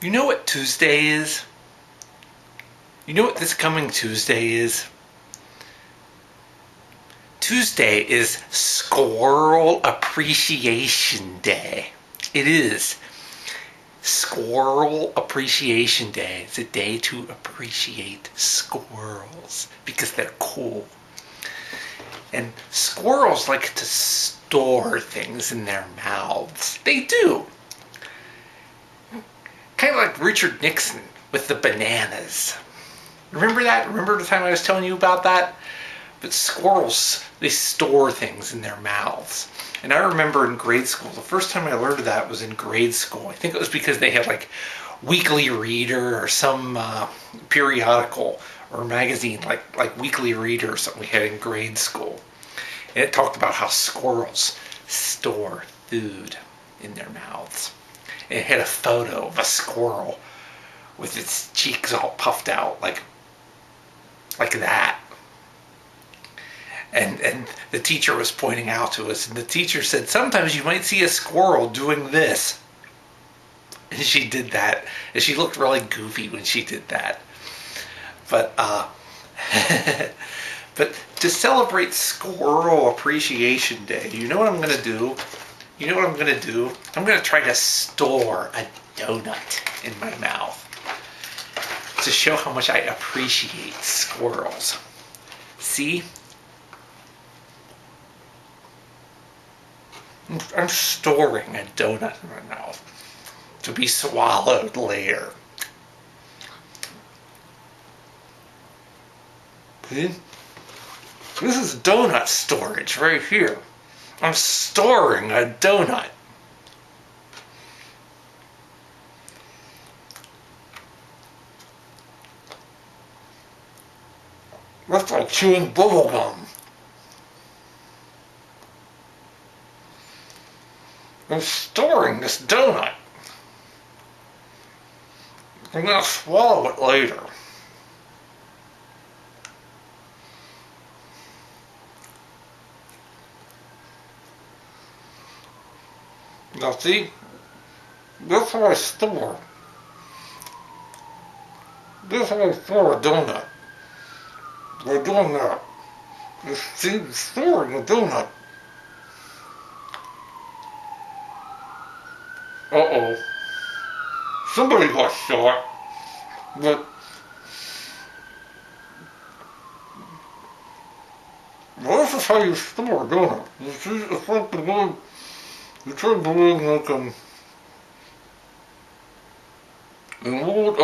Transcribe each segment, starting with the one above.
You know what Tuesday is? You know what this coming Tuesday is? Tuesday is Squirrel Appreciation Day. It is Squirrel Appreciation Day. It's a day to appreciate squirrels because they're cool. And squirrels like to store things in their mouths. They do. Kind of like Richard Nixon with the bananas. Remember that? Remember the time I was telling you about that? But squirrels, they store things in their mouths. And I remember in grade school, the first time I learned of that was in grade school. I think it was because they had like Weekly Reader or some periodical or magazine like Weekly Reader or something we had in grade school. And it talked about how squirrels store food in their mouths. And it had a photo of a squirrel with its cheeks all puffed out like that. And the teacher was pointing out to us, and the teacher said, sometimes you might see a squirrel doing this. And she did that, and she looked really goofy when she did that. But but to celebrate Squirrel Appreciation Day, you know what I'm going to do? You know what I'm going to do? I'm going to try to store a donut in my mouth to show how much I appreciate squirrels. See? I'm storing a donut in my mouth to be swallowed later. See? This is donut storage right here. I'm storing a donut. That's like chewing bubble gum. I'm storing this donut. I'm going to swallow it later. Now see, that's how I store. This is how I store a donut. We're doing that. See, storing a donut. Uh-oh. Somebody got shot. But well, this is how you store a donut. You see, it's like the way you try to believe like an old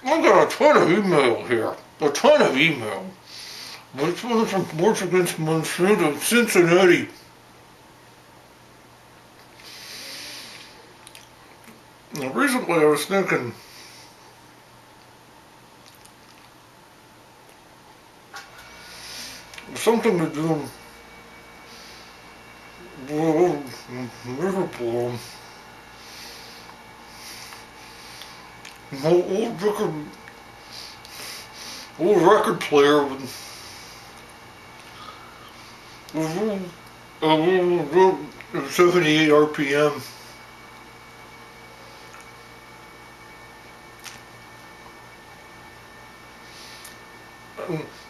I got a ton of email here. A ton of email. Which one from March Against Monsanto, Cincinnati. Now, recently I was thinking something to do with Liverpool. My old record player with 78 RPM.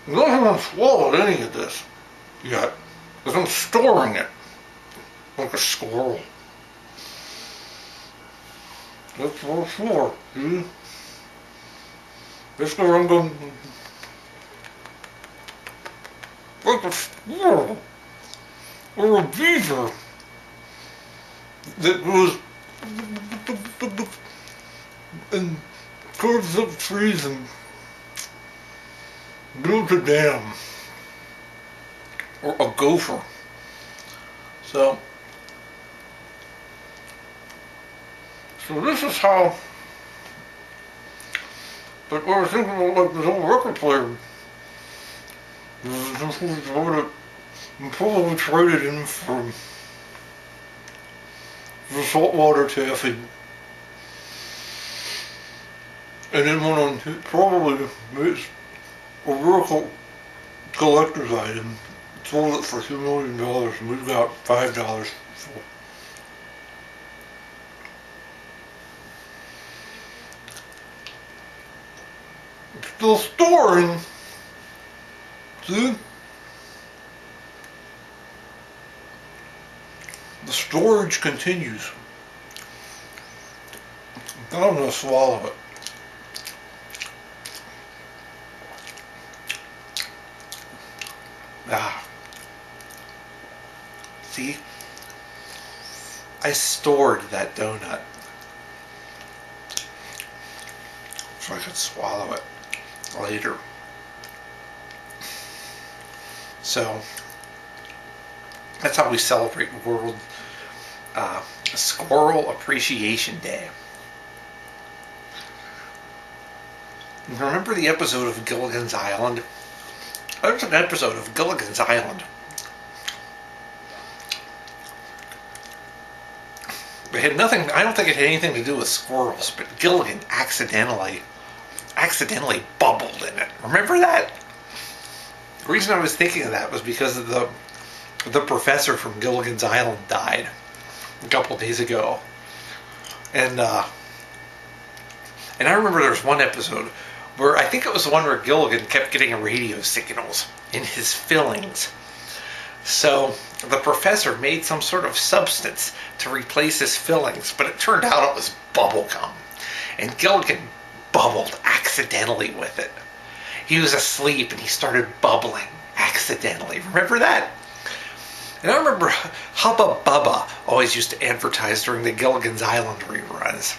I haven't swallowed any of this yet, because I'm storing it like a squirrel. That's what it's for, see? That's where I'm going like a squirrel or a beaver that goes and carves up trees and builds a dam, or a gopher. So this is how. But what I was thinking about, like this old record player, I'm probably traded in from the saltwater taffy, and then went on to probably a real collector's item. Sold it for $2 million, and we've got $5. So it's still storing. See? The storage continues. Then I'm gonna swallow it. Ah. See? I stored that donut so I could swallow it later. So that's how we celebrate World Squirrel Appreciation Day. Remember the episode of Gilligan's Island? There's an episode of Gilligan's Island. It had nothing, I don't think it had anything to do with squirrels, but Gilligan accidentally bubbled in it. Remember that? The reason I was thinking of that was because of the professor from Gilligan's Island died a couple of days ago. And I remember there was one episode where, I think it was the one where Gilligan kept getting radio signals in his fillings. So the professor made some sort of substance to replace his fillings, but it turned out it was bubble gum. And Gilligan bubbled accidentally with it. He was asleep and he started bubbling accidentally. Remember that? And I remember Hubba Bubba always used to advertise during the Gilligan's Island reruns.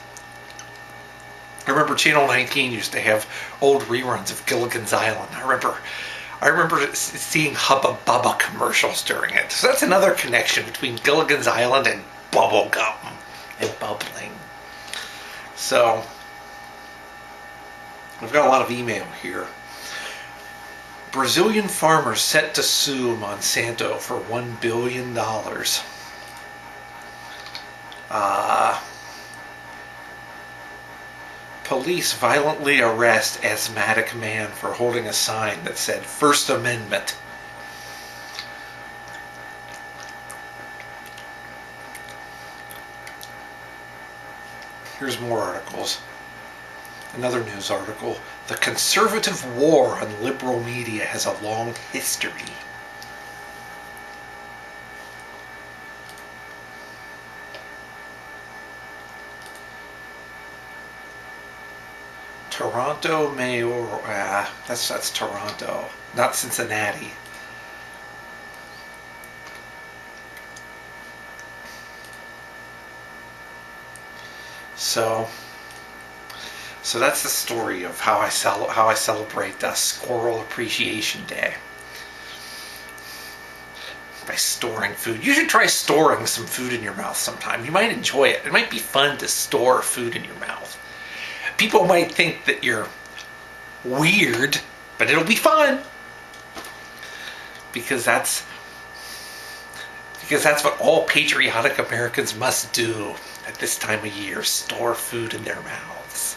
I remember Channel 19 used to have old reruns of Gilligan's Island. I remember seeing Hubba Bubba commercials during it. So that's another connection between Gilligan's Island and bubble gum and bubbling. So we've got a lot of email here. Brazilian farmers set to sue Monsanto for $1 billion. Police violently arrest asthmatic man for holding a sign that said First Amendment. Here's more articles. Another news article. The conservative war on liberal media has a long history. Toronto mayor, that's Toronto, not Cincinnati. So that's the story of how I celebrate Squirrel Appreciation Day. By storing food. You should try storing some food in your mouth sometime. You might enjoy it. It might be fun to store food in your mouth. People might think that you're weird, but it'll be fun. Because that's what all patriotic Americans must do at this time of year. Store food in their mouths.